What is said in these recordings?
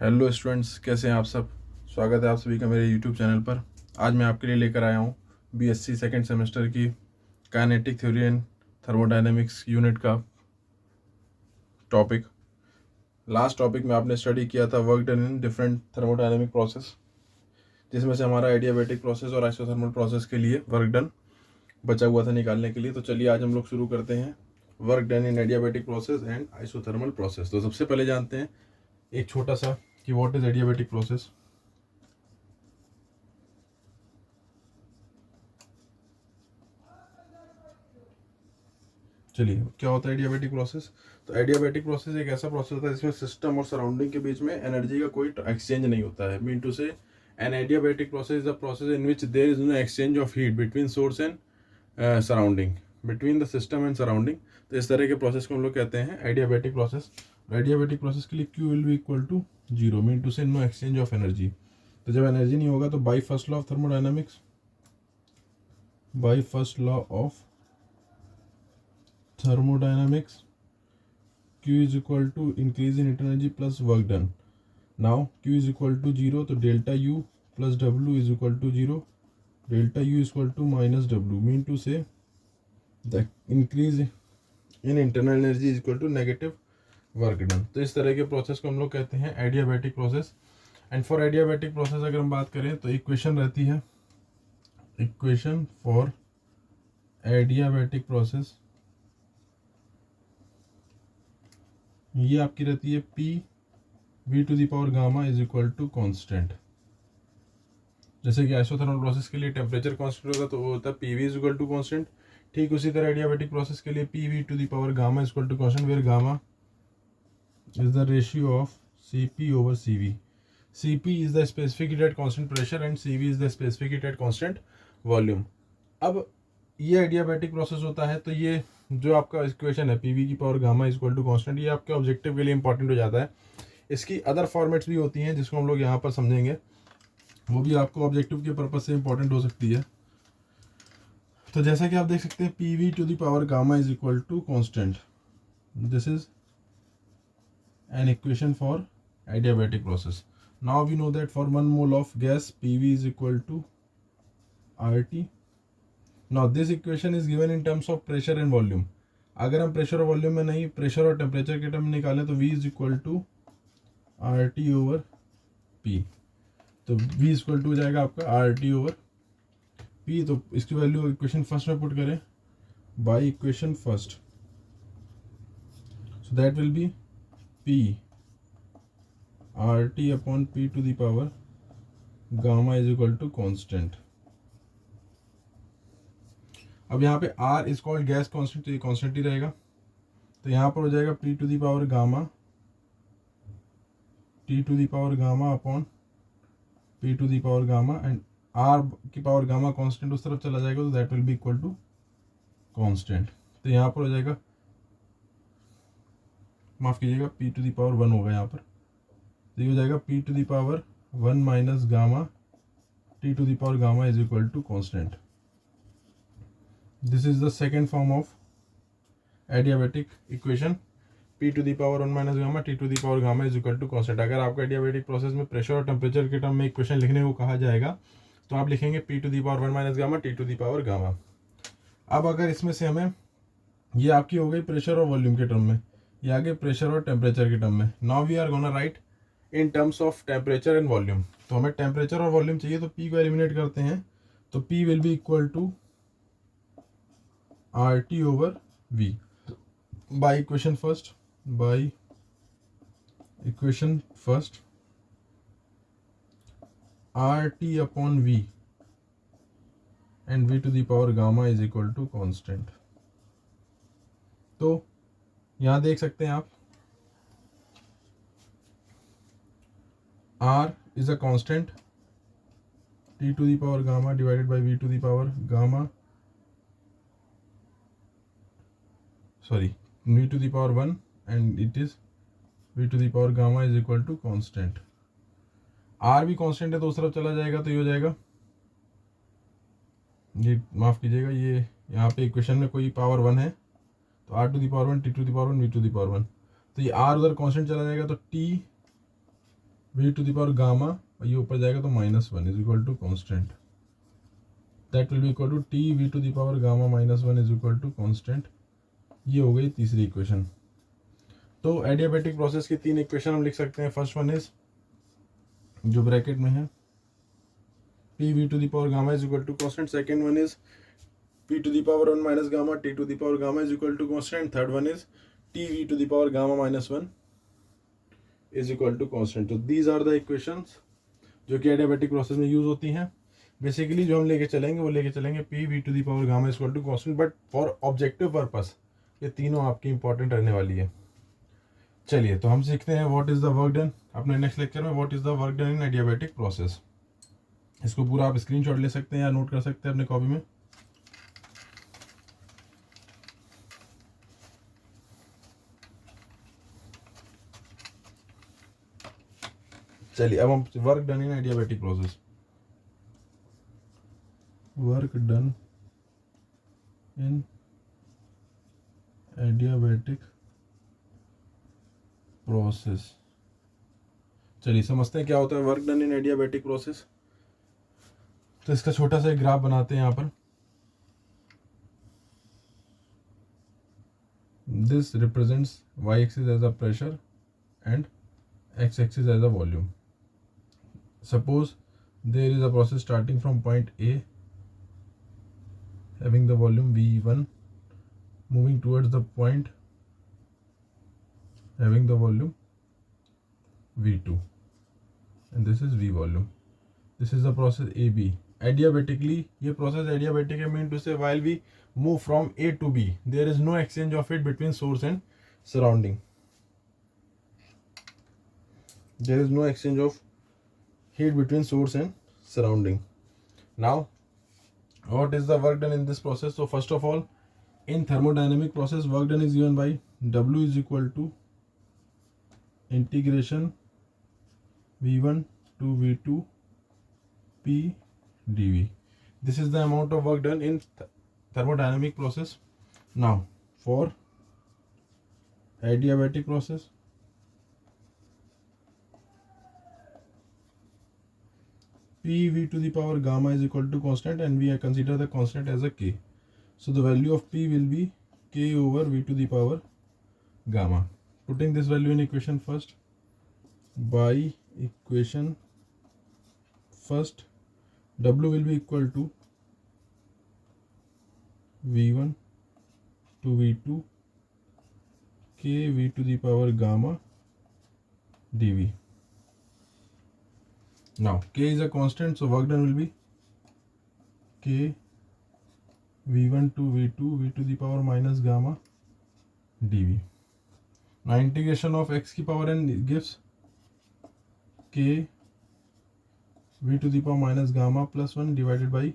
Hello students, कैसे हैं आप सब। स्वागत है आप सभी का मेरे यूट्यूब चैनल पर। आज मैं आपके लिए लेकर आया हूँ बीएससी सेकंड सेमेस्टर की kinetic theory and thermodynamics unit का टॉपिक। लास्ट टॉपिक में आपने स्टडी किया था work done in different thermodynamic process, जिसमें से हमारा एडियाबैटिक प्रोसेस और आइसोथर्मल प्रोसेस के लिए वर्क डन बचा हुआ था निकालने के लिए। तो चलिए आज हम लोग शुरू करते हैं work done in adiabatic process and isothermal process. तो सबसे पहले जानते हैं एक छोटा सा कि व्हाट इज एडियाबैटिक प्रोसेस। चलिए, क्या होता है एडियाबैटिक प्रोसेस। तो एडियाबैटिक प्रोसेस एक ऐसा प्रोसेस होता है जिसमें सिस्टम और सराउंडिंग के बीच में एनर्जी का कोई एक्सचेंज नहीं होता है। Mean to say an adiabatic process is a process in which there is no exchange of heat between source and surrounding, between the system and surrounding. तो इस तरह के प्रोसेस को हम लोग कहते हैं एडियाबैटिक प्रोसेस। एडियाबैटिक प्रोसेस के लिए Q will be equal to zero, mean to say no exchange of energy. तो जब एनर्जी नहीं होगा तो by first law of thermodynamics, by first law of thermodynamics, Q is equal to increase in heat energy plus work done. Now Q is equal to 0, तो delta U plus W is equal to 0, delta U is equal to minus W, mean to say the increase in internal energy is equal to negative work done। तो इस तरह के process को हम लोग कहते हैं adiabatic process. And for adiabatic process अगर हम बात करें तो इक्वेशन रहती है, इक्वेशन फॉर एडियाबैटिक प्रोसेस ये आपकी रहती है P V to the power gamma is equal to constant. जैसे कि आइसोथर्मल प्रोसेस के लिए टेम्परेचर कांस्टेंट होगा तो वो होता है P V is equal to constant. ठीक उसी तरह एडियाबैटिक प्रोसेस के लिए P V to the power gamma is equal to constant, where gamma is the ratio of C P over C V. C P is the specific heat at constant pressure and C V is the specific heat at constant volume. अब ये adiabatic process होता है तो ये जो आपका equation है P V की power gamma is equal to constant, ये आपके ऑब्जेक्टिव के लिए इंपॉर्टेंट हो जाता है। इसकी अदर फॉर्मेट्स भी होती हैं जिसको हम लोग यहाँ पर समझेंगे, वो भी आपको ऑब्जेक्टिव के पर्पज से इंपॉर्टेंट हो सकती है। तो जैसा कि आप देख सकते हैं P V to the power gamma is equal to constant, this is an equation for adiabatic process. Now we know that for 1 mole of gas P V is equal to R T. Now this equation is given in terms of pressure and volume. अगर हम pressure और volume में नहीं, pressure और temperature के term में निकालें तो v is equal to R T over P. तो v इक्वल टू हो जाएगा आपका आर टी ओवर पी। तो इसकी वैल्यू इक्वेशन फर्स्ट में पुट करें by equation first, so that will be P R T upon P to the power gamma is equal to constant. अब यहाँ पे R is called gas constant, तो ये constant ही रहेगा। तो यहाँ पर हो जाएगा P to the power gamma, T to the power gamma upon P to the power gamma, and R की पावर गामा कांस्टेंट उस तरफ चला जाएगा तो that will be equal to constant. तो यहाँ पर हो जाएगा, माफ़ कीजिएगा, P टू दी पावर 1 होगा यहाँ पर। तो ये हो जाएगा P to the power 1 minus gamma T to the power gamma is equal to constant. This is the second form of adiabatic equation, P to the power 1 minus gamma T to the power gamma is equal to constant। अगर आपको adiabatic process में pressure और temperature के term में equation लिखने को कहा जाएगा तो आप लिखेंगे P to the power 1 minus gamma T to the power gamma। अब अगर इसमें से हमें, ये आपकी हो गई प्रेशर और वॉल्यूम के टर्म में, ये आगे प्रेशर और टेम्परेचर के टर्म में। Now we are gonna write in terms of temperature and volume. तो हमें टेम्परेचर और वॉल्यूम चाहिए तो P को एलिमिनेट करते हैं, तो P will be equal to R T over V by equation first, by equation first R T upon V and V to the power gamma is equal to constant. तो यहाँ देख सकते हैं आप R इज a constant, T to the power gamma divided by V to the power gamma, sorry, v to the power 1 and it is v to the power gamma is equal to constant। r भी constant है तो उस तरफ चला जाएगा तो ये हो जाएगा, ये माफ़ कीजिएगा, ये यहाँ पे इक्वेशन में कोई पावर 1 है तो r to the power 1 T to the power 1 v to the power 1, तो ये r उधर कांस्टेंट चला जाएगा तो T v to the power gamma, और ये ऊपर जाएगा तो -1 is equal to constant, that will be equal to T V to the power gamma -1 is equal to constant. ये हो गई तीसरी इक्वेशन। तो एडियाबैटिक प्रोसेस की 3 इक्वेशन हम लिख सकते हैं। फर्स्ट वन इज जो ब्रैकेट में है P V to the power gamma is equal to constant, second one is p to the power 1 minus gamma t to the power gamma is equal to constant, third one is t v to the power gamma -1 is equal to constant। तो these are the equations जो कि adiabatic process में use होती हैं। Basically जो हम लेके चलेंगे वो लेके चलेंगे p v to the power gamma is equal to constant, but for objective purpose ये तीनों आपकी इंपॉर्टेंट रहने वाली है। चलिए तो हम सीखते हैं what is the work done अपने नेक्स्ट लेक्चर में, what is the work done in adiabatic process. इसको पूरा आप स्क्रीनशॉट ले सकते हैं या नोट कर सकते हैं अपने कॉपी में। चलिए अब हम work done in adiabatic process, work done in adiabatic process. चलिए समझते हैं क्या होता है work done in adiabatic process. तो इसका छोटा सा एक ग्राफ बनाते हैं यहाँ पर। This represents Y axis as a pressure and X axis as a volume. Suppose there is a process starting from point A having the volume V1 moving towards the point having the volume V2 and this is V volume. This is the process AB. Adiabatically ये process adiabatic है, mean to say while we move from A to B there is no exchange of heat between source and surrounding. There is no exchange of heat between source and surrounding. Now what is the work done in this process? So first of all, in thermodynamic process work done is given by W is equal to integration V1 to V2 P dV. This is the amount of work done in thermodynamic process. Now for adiabatic process, p v to the power gamma is equal to constant and we consider the constant as a k. So the value of p will be k over v to the power gamma. Putting this value in equation first, by equation first w will be equal to v1 to v2 k v to the power gamma dv. Now k is a constant, so work done will be k v1 to v2 v to the power minus gamma dv. Now integration of x की power n gives k v to the power minus gamma plus 1 divided by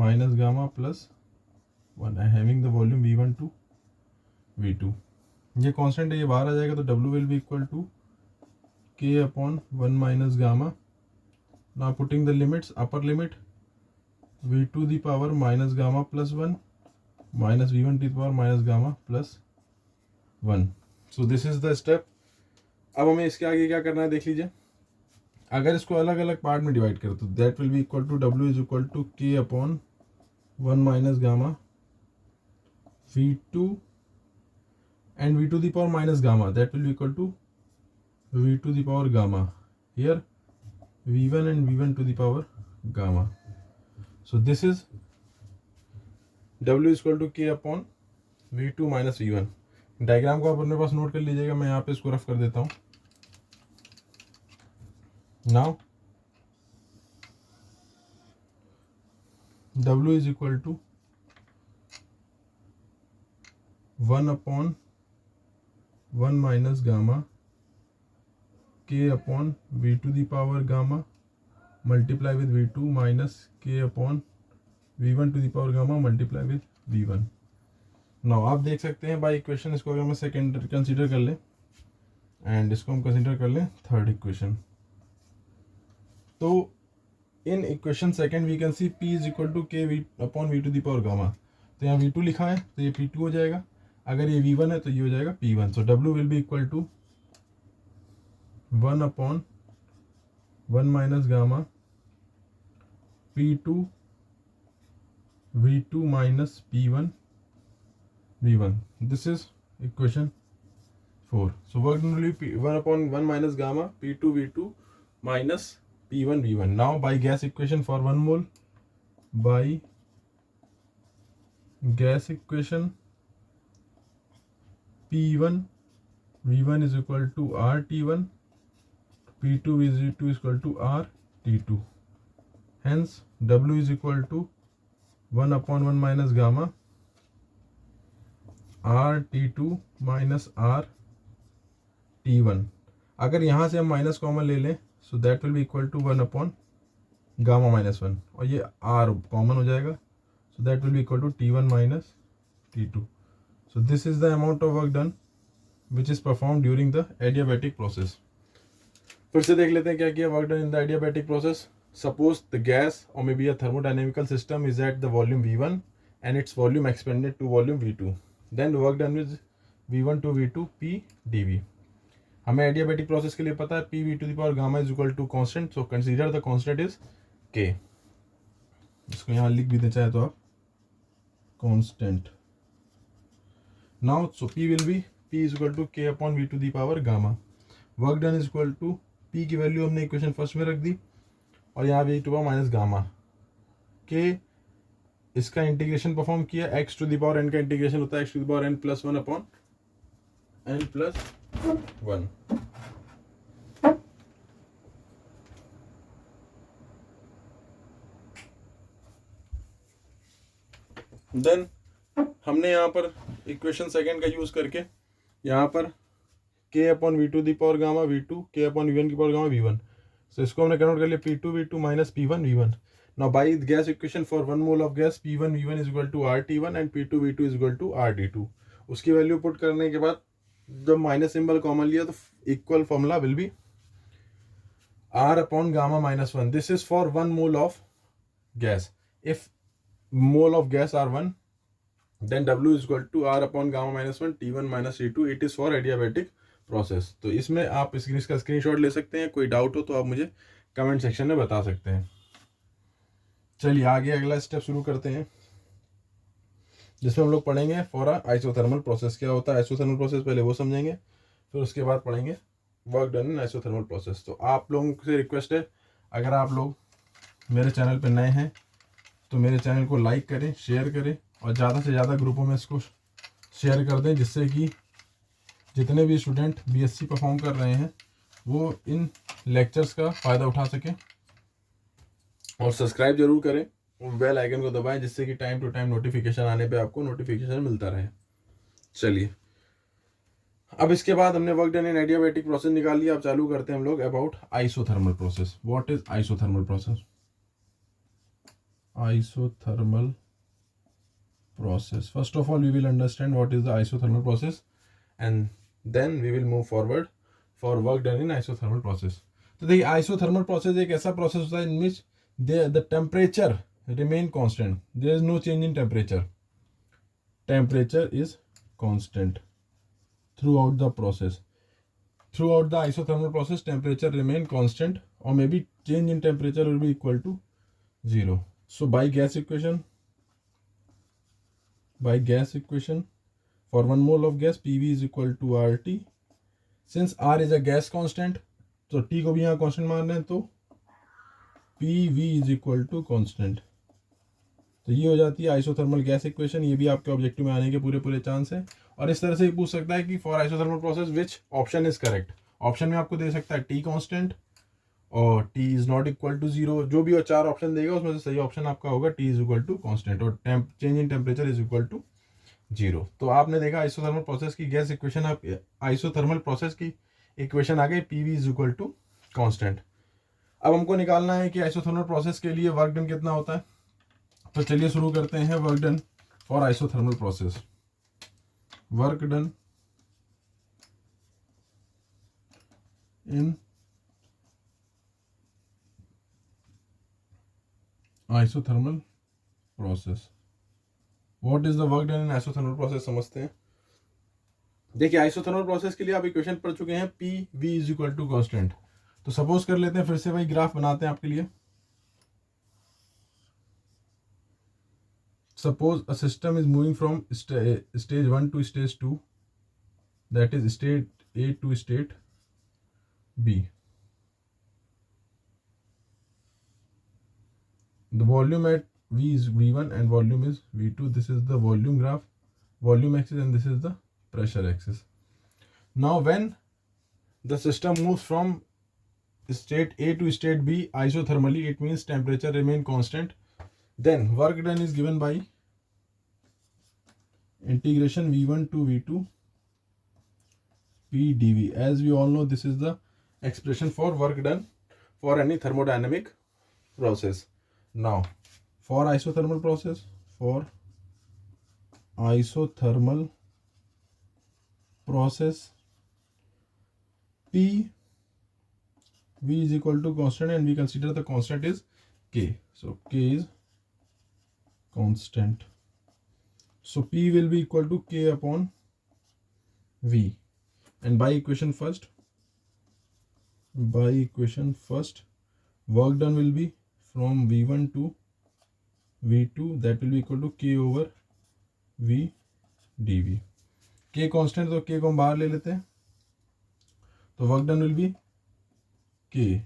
minus gamma plus 1 having the volume v1 to v2. ये constant है, ये बाहर आ जाएगा तो w will be equal to k upon 1 minus gamma. Now putting the limits, upper limit v to the power minus gamma plus 1 minus v1 to the power minus gamma plus 1. So this is the step. अब हमें इसके आगे क्या करना है देख लीजिए। अगर इसको अलग अलग पार्ट में डिवाइड करें तो that will be equal to w is equal to k upon 1 minus gamma v2 and v to the power minus gamma, that will be equal to v to the power gamma, here v1 and v1 to the power gamma. So this is w is equal to k upon v2 minus v1. Diagram को आप अपने पास note कर लीजिएगा, मैं यहाँ पे इसको rough कर देता हूँ। Now w is equal to 1 upon 1 minus gamma k upon v to the power gamma multiply with v2 minus k upon v1 to the power gamma multiply with v1. Now आप देख सकते हैं by equation, इसको अगर मैं second consider कर लें and इसको हम कंसीडर कर लें थर्ड इक्वेशन, तो in equation second we can see p is equal to k v upon v to the power gamma. तो यहाँ v2 लिखा है तो ये p2 हो जाएगा, अगर ये v1 है तो ये हो जाएगा p1. So w will be equal to 1/1 minus gamma P2 V2 minus P1 V1. This is equation 4. So work done will be 1/1 minus gamma P2 V2 minus P1 V1. Now by gas equation for 1 mole, by gas equation P1 V1 is equal to RT1, P2 V2 is equal to RT2. Hence W is equal to 1/1 minus gamma RT2 minus RT1. अगर यहाँ से हम minus common ले लें so that will be equal to 1/गामा -1 और ये R common हो जाएगा so that will be equal to T1 minus T2. So this is the amount of work done which is performed during the adiabatic process. फिर से देख लेते हैं क्या किया work done in the adiabatic process. Suppose the gas or maybe a thermodynamical system is at the volume V1 and its volume expanded to volume V2. Then the work done is V1 to V2 P dV. हमें adiabatic process के लिए पता है P V to the power gamma is equal to constant. So consider the constant is K. इसको यहाँ लिख भी दे चाहे तो आप constant. Now so P will be P is equal to K upon V to the power gamma. Work done is equal to P की value हमने equation first में रख दी और यहाँ V to power minus gamma के इसका integration perform किया x to the power n का इंटीग्रेशन होता है x to the power n plus 1 upon n plus 1. Then हमने यहाँ पर इक्वेशन सेकेंड का यूज करके यहाँ पर k upon V to the power gamma v2 k upon v1 की पावर गामा v1. सो इसको हमने कन्वर्ट कर लिया p2 v2 minus p1 v1. Now by gas equation for 1 mole of gas p1 v1 is equal to RT1 and p2 v2 is equal to RT2. उसकी value put करने के बाद जब minus symbol common लिया तो equal formula will be R upon gamma minus 1. This is for 1 mole of gas. If mole of gas are 1 then W is equal to R upon gamma minus 1 T1 minus T2. It is for adiabatic process. तो इसमें आप इसका screenshot ले सकते हैं. कोई doubt हो तो आप मुझे कमेंट सेक्शन में बता सकते हैं. चलिए आगे अगला स्टेप शुरू करते हैं जिसमें हम लोग पढ़ेंगे फॉर आइसोथर्मल प्रोसेस. क्या होता है आइसोथर्मल प्रोसेस पहले वो समझेंगे फिर उसके बाद पढ़ेंगे work done in isothermal process. तो आप लोगों से रिक्वेस्ट है अगर आप लोग मेरे चैनल पर नए हैं तो मेरे चैनल को लाइक करें शेयर करें और ज़्यादा से ज़्यादा ग्रुपों में इसको शेयर कर दें जिससे कि जितने भी स्टूडेंट बीएससी परफॉर्म कर रहे हैं वो इन लेक्चर्स का फ़ायदा उठा सकें. और सब्सक्राइब जरूर करें और बेल आइकन को दबाएं जिससे कि टाइम टू टाइम नोटिफिकेशन आने पे आपको नोटिफिकेशन मिलता रहे. चलिए अब इसके बाद हमने work done in adiabatic process निकाल लिया. अब चालू करते हैं हम लोग about isothermal process. What is isothermal process? Isothermal process. First of all, we will understand what is the isothermal process and then we will move forward for work done in isothermal process. तो देखिए isothermal process एक ऐसा process होता है in which the temperature remain constant. There is no change in temperature. Temperature is constant throughout the process. Throughout the isothermal process, temperature remain constant or maybe change in temperature will be equal to 0. So by gas equation for 1 mole of gas PV is equal to RT. Since R is a gas constant तो T को भी यहाँ constant मान रहे हैं तो PV is equal to constant. तो ये हो जाती है आइसोथर्मल गैस इक्वेशन. ये भी आपके ऑब्जेक्टिव में आने के पूरे चांस है. और इस तरह से पूछ सकता है कि for isothermal process which option is correct. Option में आपको दे सकता है T कांस्टेंट और T is not equal to 0. जो भी वो 4 ऑप्शन देगा उसमें से सही ऑप्शन आपका होगा T is equal to constant और change in temperature is equal to 0. तो आपने देखा आइसोथर्मल प्रोसेस की गैस इक्वेशन. आप आइसोथर्मल प्रोसेस की इक्वेशन आ गई PV is equal to constant. अब हमको निकालना है कि आइसोथर्मल प्रोसेस के लिए वर्क डन कितना होता है. तो चलिए शुरू करते हैं work done for isothermal process. Work done in isothermal process. What is the work done in isothermal process समझते हैं. देखिए आइसोथर्मल प्रोसेस के लिए आप इक्वेशन पढ़ चुके हैं, P V is equal to constant. तो सपोज कर लेते हैं, फिर से वही ग्राफ बनाते हैं आपके लिए। Suppose a system is moving from stage 1 to stage 2, that is state A to state B. The volume at V is V1 and volume is V2. This is the volume graph, volume axis, and this is the pressure axis. Now when the system moves from state A to state B isothermally, it means temperature remain constant. Then work done is given by integration V1 to V2 P dV. As we all know, this is the expression for work done for any thermodynamic process. Now for isothermal process, P V is equal to constant, and we consider the constant is K. So K is constant. So P will be equal to K upon V. And by equation first, work done will be from V1 to V2, that will be equal to K over V dV. K constant, तो K को हम बाहर ले लेते हैं, तो work done will be K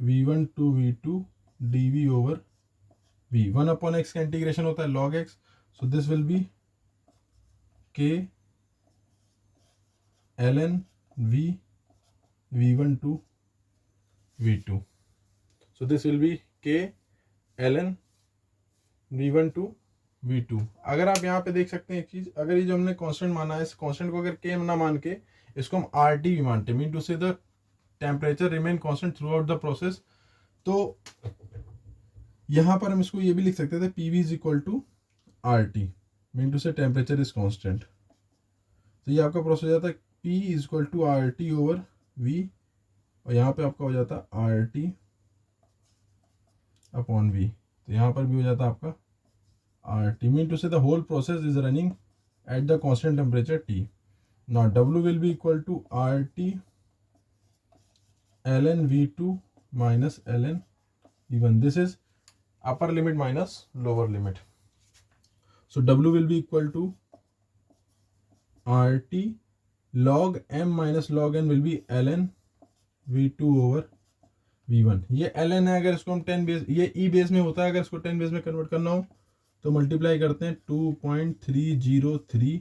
V1 to V2 dV over V. 1 upon x का integration होता है log x, so this will be K ln V V1 to V2. So this will be K ln V1 to V2. अगर आप यहाँ पे देख सकते हैं एक चीज, अगर ये जो हमने कांस्टेंट माना है, इस कांस्टेंट को अगर K ना मान के इसको हम RT भी मानते हैं, mean to say the temperature remain constant through out the process, तो यहाँ पर हम इसको ये भी लिख सकते थे PV is equal to RT, mean to say temperature is constant. तो ये आपका प्रोसेस हो जाता है P is equal to RT over V, और यहाँ पे आपका हो जाता RT अपॉन V। तो यहाँ पर भी हो जाता आपका RT, mean to say the whole process is running at the constant temperature T. Now W will be equal to RT ln V2 minus ln V1. This is upper limit minus lower limit. So W will be equal to RT log M minus log N will be ln V2 over V1. ये ln है, अगर इसको हम 10 base, ये E base में होता है, अगर इसको 10 बेस में कन्वर्ट करना हो तो मल्टीप्लाई करते हैं 2.303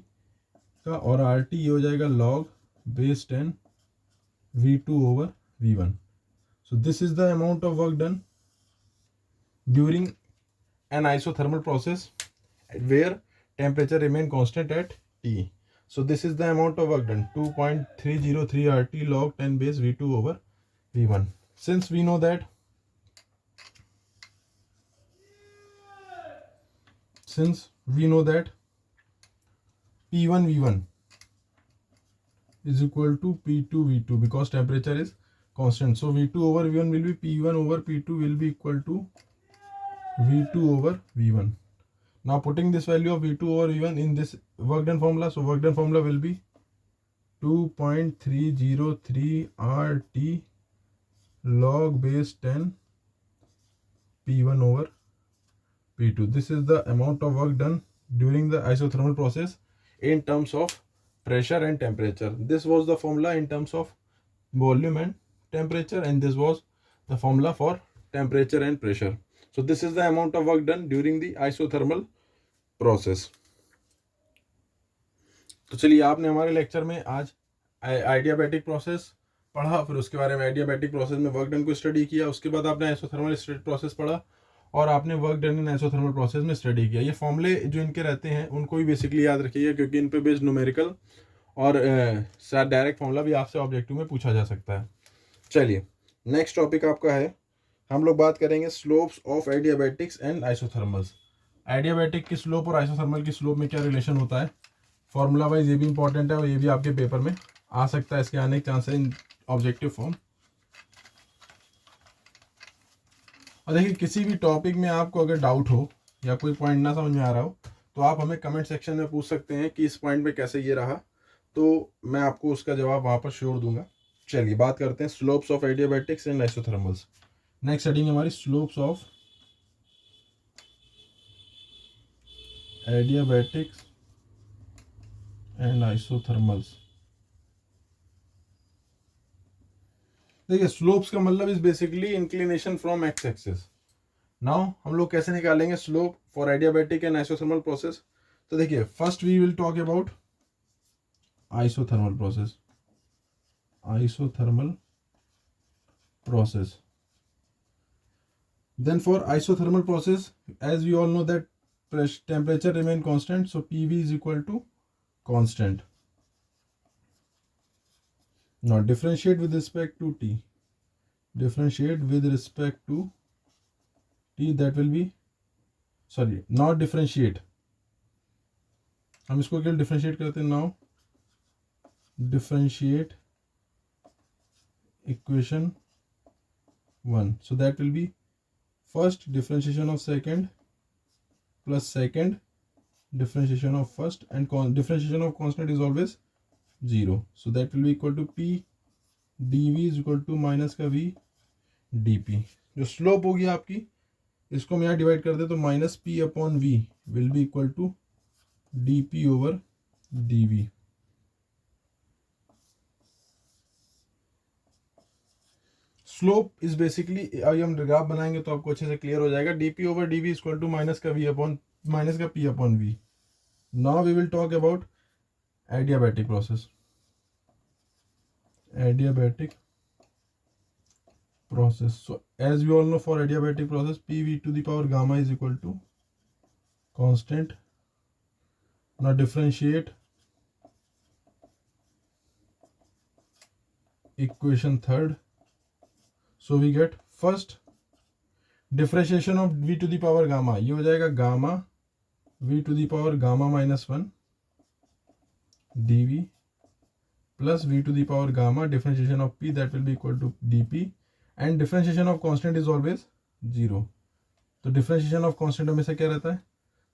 का, और RT ये हो जाएगा log base 10 V2 over V1. So this is the amount of work done during an isothermal process where temperature remain constant at T. So this is the amount of work done, 2.303 RT log 10 base V2 over V1. Since we know that P1 V1 is equal to P2 V2 because temperature is constant. So V2 over V1 will be P1 over P2 will be equal to V2 over V1. Now putting this value of V2 over V1 in this work done formula, so work done formula will be 2.303 RT log base 10 P1 over P2. This is the amount of work done during the isothermal process in terms of pressure and temperature. This was the formula in terms of volume and temperature, and this was the formula for temperature and pressure. So this is the amount of work done during the isothermal process. तो चलिए, आपने हमारे lecture में आज आइडियाबैटिक process पढ़ा, फिर उसके बारे में आइडियाबैटिक प्रोसेस में वर्क डन को स्टडी किया, उसके बाद आपने आइसोथर्मल प्रोसेस पढ़ा और आपने work done in isothermal process में स्टडी किया। ये फॉर्मूले जो इनके रहते हैं उनको भी बेसिकली याद रखिएगा, क्योंकि इन पे बेस्ड न्यूमेरिकल और डायरेक्ट फॉर्मूला भी आपसे ऑब्जेक्टिव में पूछा जा सकता है। चलिए, नेक्स्ट टॉपिक आपका है, हम लोग बात करेंगे slopes of adiabatics and आइसोथर्मल्स। Adiabatic की स्लोप और आइसोथर्मल की स्लोप में क्या रिलेशन होता है, फॉर्मूला वाइज ये भी इंपॉर्टेंट है और ये भी आपके पेपर में आ सकता है, इसके आने के चांस है इन ऑब्जेक्टिव फॉर्म। और देखिए, किसी भी टॉपिक में आपको अगर डाउट हो या कोई पॉइंट ना समझ में आ रहा हो तो आप हमें कमेंट सेक्शन में पूछ सकते हैं कि इस पॉइंट में कैसे ये रहा, तो मैं आपको उसका जवाब वहाँ पर श्योर दूंगा। चलिए बात करते हैं slopes of adiabatics and isothermals. Next heading हमारी slopes of adiabatics and isothermals. देखिए स्लोप्स का मतलब is basically inclination from X axis. Now हम लोग कैसे निकालेंगे slope for adiabatic and isothermal process. तो देखिए first we will talk about isothermal process. Isothermal process. Then for isothermal process, as we all know that temperature remain constant, so PV is equal to constant. Now differentiate with respect to T. Differentiate with respect to T, that will be, sorry, not differentiate. हम इसको क्या differentiate करते हैं now? Differentiate equation 1. So that will be first differentiation of second plus second differentiation of first, and differentiation of constant is always 0. So that will be equal to P dV is equal to minus का V dP। जो slope होगी आपकी, इसको हम यहाँ divide कर दे तो minus P upon V will be equal to dP over dV। Slope is basically, अभी हम ग्राफ बनाएंगे तो आपको अच्छे से क्लियर हो जाएगा। dP over dV is equal to minus का V अपॉन माइनस का P upon V। Now we will talk about adiabatic process. Adiabatic process. So as we all know, for adiabatic process, PV to the power gamma is equal to constant. Now differentiate equation third. So we get first differentiation of V to the power gamma. ये हो जाएगा gamma V to the power gamma minus 1 dV plus V to the power gamma differentiation of P, that will be equal to dP, and differentiation of constant is always 0. तो differentiation of constant हमेशा क्या रहता है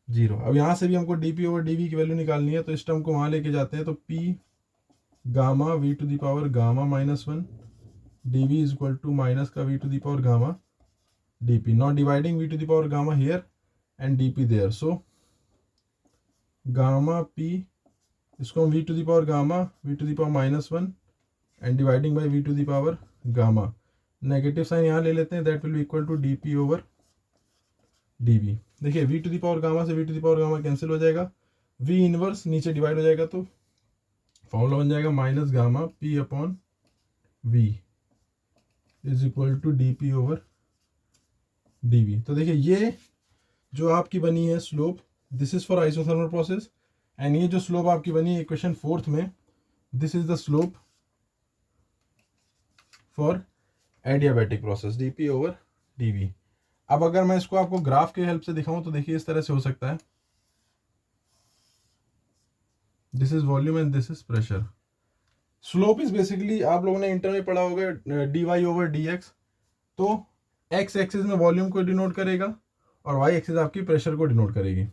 0। अब यहाँ से भी हमको dP ओवर dV की वैल्यू निकालनी है, तो इस टर्म को वहाँ लेके जाते हैं, तो P gamma V to the power gamma minus 1 dV is equal to minus का V to the power gamma dP, not dividing V to the power gamma here and dP there. So gamma P, इसको हम V to the power gamma V to the power minus 1 and dividing by V to the power gamma, negative sign यहाँ ले लेते हैं, that will be equal to dP over dV। देखिए V to the power gamma से V to the power gamma cancel हो जाएगा, V inverse नीचे divide हो जाएगा, तो फॉर्मूला बन जाएगा minus gamma P upon V is equal to dP over dV। तो देखिए ये जो आपकी बनी है slope, this is for isothermal process, and ये जो स्लोप आपकी बनी है इक्वेशन फोर्थ में, this is the slope for adiabatic process dP over dV। अब अगर मैं इसको आपको ग्राफ के हेल्प से दिखाऊं तो देखिए इस तरह से हो सकता है, this is volume and this is pressure. Slope is basically, आप लोगों ने इंटर में पढ़ा होगा dy ओवर dx, तो x एक्सिस में वॉल्यूम को डिनोट करेगा और y एक्सिस आपकी प्रेशर को डिनोट करेगी।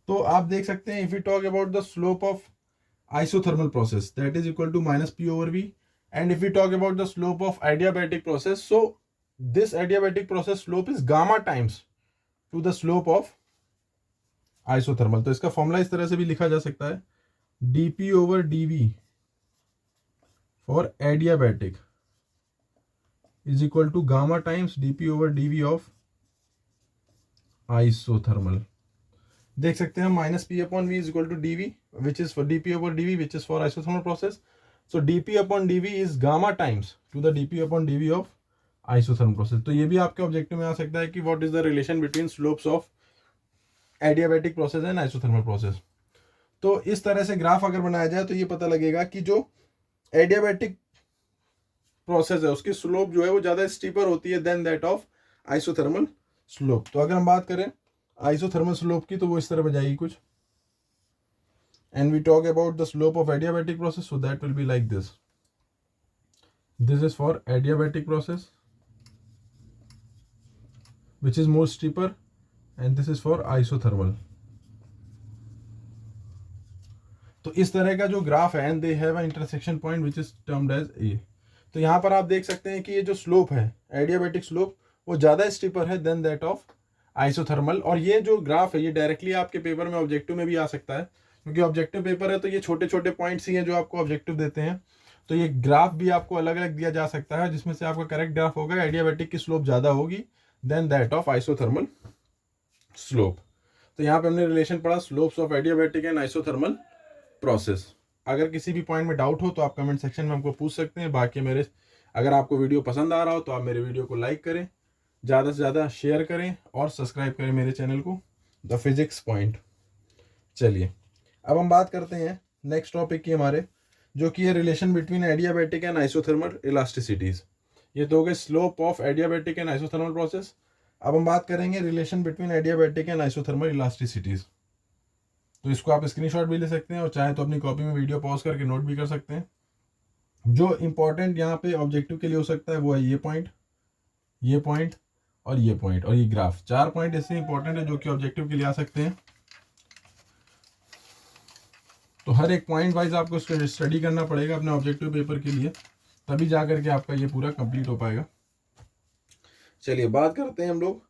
तो आप देख सकते हैं, if you talk about the slope of isothermal process, that is equal to minus P over V, and if we talk about the slope of adiabatic process, so this adiabatic process slope is gamma times to the slope of isothermal। तो इसका formula इस तरह से भी लिखा जा सकता है, dP over dV for adiabatic is equal to gamma times dP over dV of isothermal। देख सकते हैं minus P upon V is equal to dV which is for dP over dV which is for isothermal process। So dP upon dV is gamma times to the dP upon dV of isothermal process। तो ये भी आपके objective में आ सकता है कि what is the relation between slopes of adiabatic process and isothermal process। तो इस तरह से ग्राफ अगर बनाया जाए तो ये पता लगेगा कि जो एडियाबैटिक प्रोसेस है उसकी स्लोप जो है वो ज़्यादा स्टीपर होती है than that of isothermal slope. तो अगर हम बात करें आइसोथर्मल स्लोप की तो वो इस तरह बजाएगी कुछ, and we talk about the slope of adiabatic process, so that will be like this. This is for adiabatic process which is more steeper, and this is for isothermal। तो इस तरह का जो ग्राफ है and they have a intersection point which is termed as A. तो यहाँ पर आप देख सकते हैं कि ये जो स्लोप है एडियाबैटिक स्लोप वो ज़्यादा स्टीपर है देन दैट ऑफ आइसोथर्मल। और ये जो ग्राफ है ये डायरेक्टली आपके पेपर में ऑब्जेक्टिव में भी आ सकता है, क्योंकि ऑब्जेक्टिव पेपर है तो ये छोटे छोटे पॉइंट्स ही हैं जो आपको ऑब्जेक्टिव देते हैं। तो ये ग्राफ भी आपको अलग अलग दिया जा सकता है, जिसमें से आपका करेक्ट ग्राफ होगा एडियाबैटिक की स्लोप ज़्यादा होगी than that of isothermal slope. तो यहाँ पे हमने रिलेशन पढ़ा slopes of adiabatic and isothermal process. अगर किसी भी पॉइंट में डाउट हो तो आप कमेंट सेक्शन में हमको पूछ सकते हैं। बाकी मेरे अगर आपको वीडियो पसंद आ रहा हो तो आप मेरे वीडियो को लाइक करें, ज़्यादा से ज़्यादा शेयर करें और सब्सक्राइब करें मेरे चैनल को द फिजिक्स पॉइंट। चलिए अब हम बात करते हैं नेक्स्ट टॉपिक की हमारे, जो कि है relation between adiabatic and isothermal elasticities. ये तो हो गए slope of adiabatic and isothermal process. अब हम बात करेंगे relation between adiabatic and isothermal elasticities. तो इसको आप स्क्रीनशॉट भी ले सकते हैं और चाहे तो अपनी कॉपी में वीडियो पॉज करके नोट भी कर सकते हैं। जो इंपॉर्टेंट यहाँ पे ऑब्जेक्टिव के लिए हो सकता है वो है ये पॉइंट और ये पॉइंट और ये ग्राफ। 4 पॉइंट ऐसे इंपॉर्टेंट है जो कि ऑब्जेक्टिव के लिए आ सकते हैं। तो हर एक पॉइंट वाइज आपको इसको स्टडी करना पड़ेगा अपने ऑब्जेक्टिव पेपर के लिए, तभी जा करके आपका ये पूरा कंप्लीट हो पाएगा। चलिए बात करते हैं हम लोग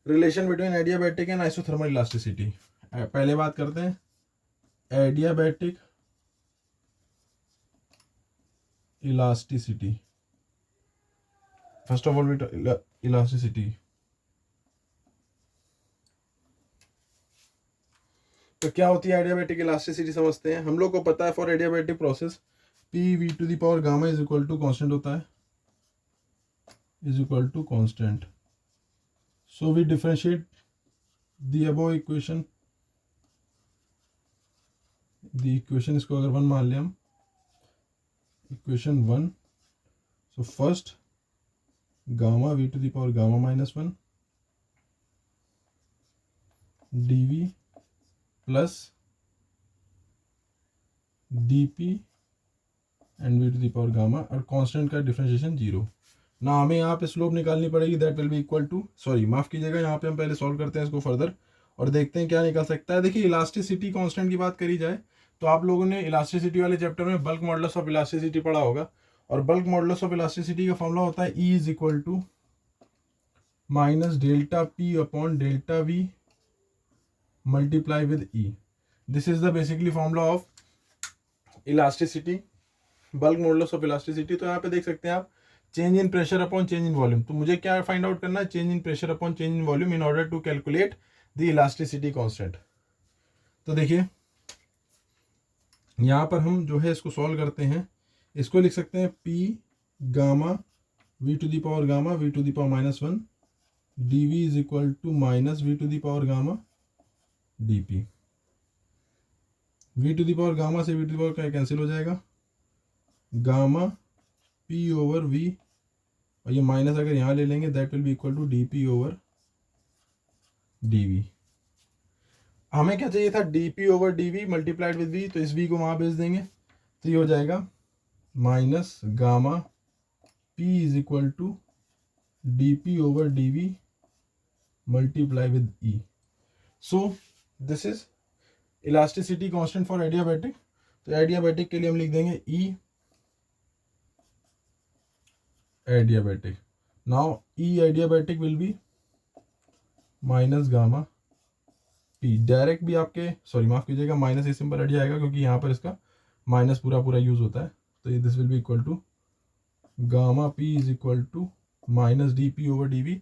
relation between adiabatic and isothermal elasticity. पहले बात करते हैं adiabatic elasticity. First of all elasticity. तो क्या होती है एडियाबैटिक इलास्टिसिटी समझते हैं। हम लोग को पता है for adiabatic process P V to the power gamma is equal to constant होता है, is equal to constant. So we differentiate the above equation, the equation इसको अगर 1 मान लें हम, equation 1। So first gamma V to the power gamma minus 1 dv plus dp and V to the power gamma, और constant का differentiation 0 ना। हमें यहाँ पे स्लोप निकालनी पड़ेगी, that will be equal to, sorry माफ कीजिएगा, यहाँ पे हम पहले सॉल्व करते हैं इसको फर्दर और देखते हैं क्या निकल सकता है। देखिए इलास्टिसिटी कांस्टेंट की बात करी जाए तो आप लोगों ने इलास्टिसिटी वाले चैप्टर में बल्क मॉडुलस ऑफ इलास्टिसिटी पढ़ा होगा, और बल्क मॉडुलस ऑफ इलास्टिसिटी का फॉर्मूला होता है E is equal to minus delta P upon delta V multiply with E। This is the basically formula of elasticity, bulk modulus of elasticity. तो यहाँ पे देख सकते हैं आप change in pressure upon change in volume. तो मुझे क्या फाइंड आउट करना है, change in pressure upon change in volume in order to calculate the elasticity constant. तो देखिए यहाँ पर हम जो है इसको सॉल्व करते हैं, इसको लिख सकते हैं P gamma V to the power gamma V to the power minus 1 dv is equal to minus V to the power gamma dp। V to the power gamma से वी टू द पावर क्या cancel हो जाएगा, gamma p over v, और ये minus अगर यहाँ ले लेंगे that will be equal to dp over dv। हमें क्या चाहिए था, dp over dv multiplied with v, तो इस v को वहाँ भेज देंगे तो ये हो जाएगा minus gamma p is equal to dp over dv multiply with e। So this is elasticity constant for adiabatic. तो एडियाबैटिक के लिए हम लिख देंगे E adiabatic. Now E adiabatic will be minus gamma P। Direct भी आपके, sorry माफ कीजिएगा, माइनस ये सिंपल हट जाएगा क्योंकि यहाँ पर इसका माइनस पूरा यूज होता है। तो ये this will be equal to gamma P is equal to minus dp over dv।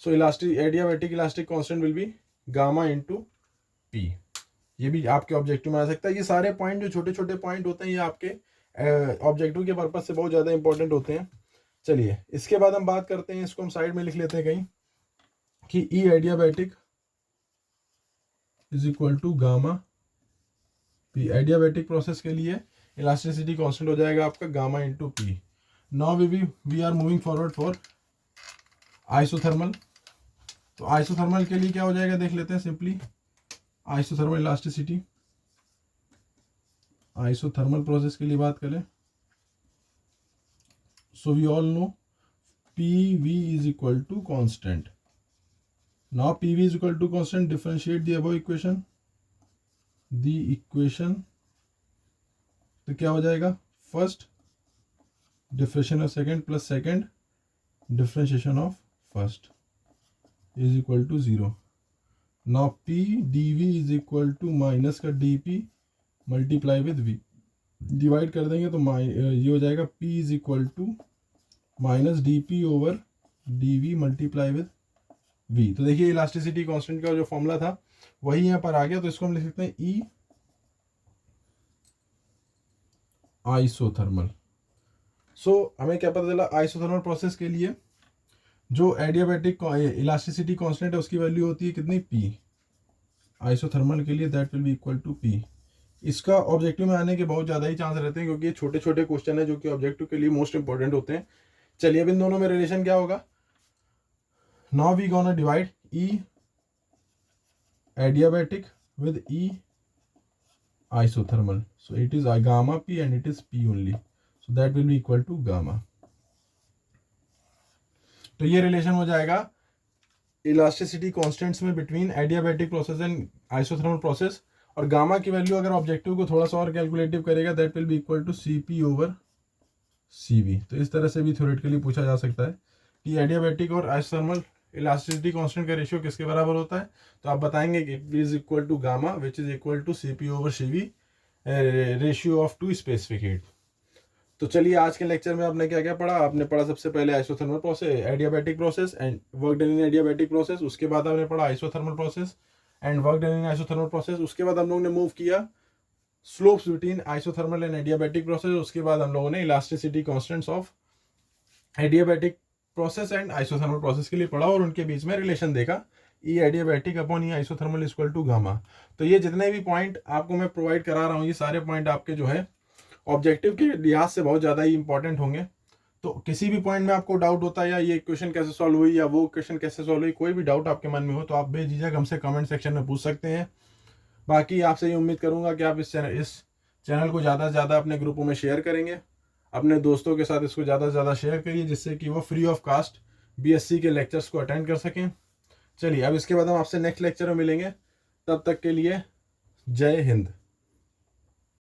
So elastic adiabatic elastic constant will be gamma into P। ये भी आपके ऑब्जेक्टिव में आ सकता है। ये सारे पॉइंट जो छोटे छोटे पॉइंट होते हैं ये आपके ऑब्जेक्टिव के पर्पज से बहुत ज़्यादा इंपॉर्टेंट होते हैं। चलिए इसके बाद हम बात करते हैं, इसको हम साइड में लिख लेते हैं कहीं, कि E adiabatic is equal to gamma P। Adiabatic process के लिए इलास्टिसिटी कांस्टेंट हो जाएगा आपका gamma into P। Now we are moving forward for isothermal. तो आइसोथर्मल के लिए क्या हो जाएगा देख लेते हैं simply. Isothermal elasticity, isothermal process के लिए बात करें, so we all know PV is equal to constant. Now PV is equal to constant, differentiate the above equation, the equation तो क्या हो जाएगा, first differentiation of second plus second differentiation of first is equal to 0। Now P D V is equal to minus का D P multiply with V, divide कर देंगे तो ये हो जाएगा P is equal to minus D P over D V multiply with V. तो देखिए elasticity constant का जो फॉर्मूला था वही यहाँ पर आ गया, तो इसको हम लिख सकते हैं ई आइसोथर्मल। सो हमें क्या पता चला, आइसोथर्मल प्रोसेस के लिए जो एडियाबैटिक इलास्टिसिटी कांस्टेंट है उसकी वैल्यू होती है कितनी, पी। आइसोथर्मल के लिए that will be equal to P. इसका ऑब्जेक्टिव में आने के बहुत ज़्यादा ही चांस रहते हैं, क्योंकि ये छोटे छोटे क्वेश्चन है जो कि ऑब्जेक्टिव के लिए मोस्ट इंपॉर्टेंट होते हैं। चलिए अब इन दोनों में रिलेशन क्या होगा, now we gonna divide E adiabatic with E isothermal, so it is gamma P and it is P only, so that will be equal to gamma. तो ये रिलेशन हो जाएगा इलास्टिसिटी कांस्टेंट्स में between adiabatic process and isothermal process, और gamma की value अगर objective को थोड़ा सा और कैलकुलेटिव करेगा that will be equal to C P over C V. तो इस तरह से भी थ्योरेटिकली पूछा जा सकता है कि एडियाबैटिक और आइसोथर्मल इलास्टिसिटी कांस्टेंट का रेशियो किसके बराबर होता है, तो आप बताएंगे कि it is equal to gamma which is equal to C P over C V ratio of two specific heat. तो चलिए आज के लेक्चर में आपने क्या क्या पढ़ा, आपने पढ़ा सबसे पहले isothermal process, adiabatic process and work done in adiabatic process, उसके बाद आपने पढ़ा isothermal process and work done in isothermal process, उसके बाद हम लोगों ने मूव किया slopes between isothermal and adiabatic process, उसके बाद हम लोगों ने elasticity constants of adiabatic process and isothermal process के लिए पढ़ा और उनके बीच में रिलेशन देखा, E adiabatic upon E isothermal is equal to gamma. तो ये जितने भी पॉइंट आपको मैं प्रोवाइड करा रहा हूँ, ये सारे पॉइंट आपके जो है ऑब्जेक्टिव के लिहाज से बहुत ज़्यादा ही इंपॉर्टेंट होंगे। तो किसी भी पॉइंट में आपको डाउट होता है या ये क्वेश्चन कैसे सॉल्व हुई या वो क्वेश्चन कैसे सॉल्व हुई, कोई भी डाउट आपके मन में हो तो आप बेझिझक हमसे कमेंट सेक्शन में पूछ सकते हैं। बाकी आपसे ये उम्मीद करूंगा कि आप इस चैनल को ज़्यादा से ज़्यादा अपने ग्रुपों में शेयर करेंगे, अपने दोस्तों के साथ इसको ज़्यादा से ज़्यादा शेयर करिए, जिससे कि वो फ्री ऑफ कास्ट बीएससी के लेक्चर्स को अटेंड कर सकें। चलिए अब इसके बाद हम आपसे नेक्स्ट लेक्चर में मिलेंगे, तब तक के लिए जय हिंद।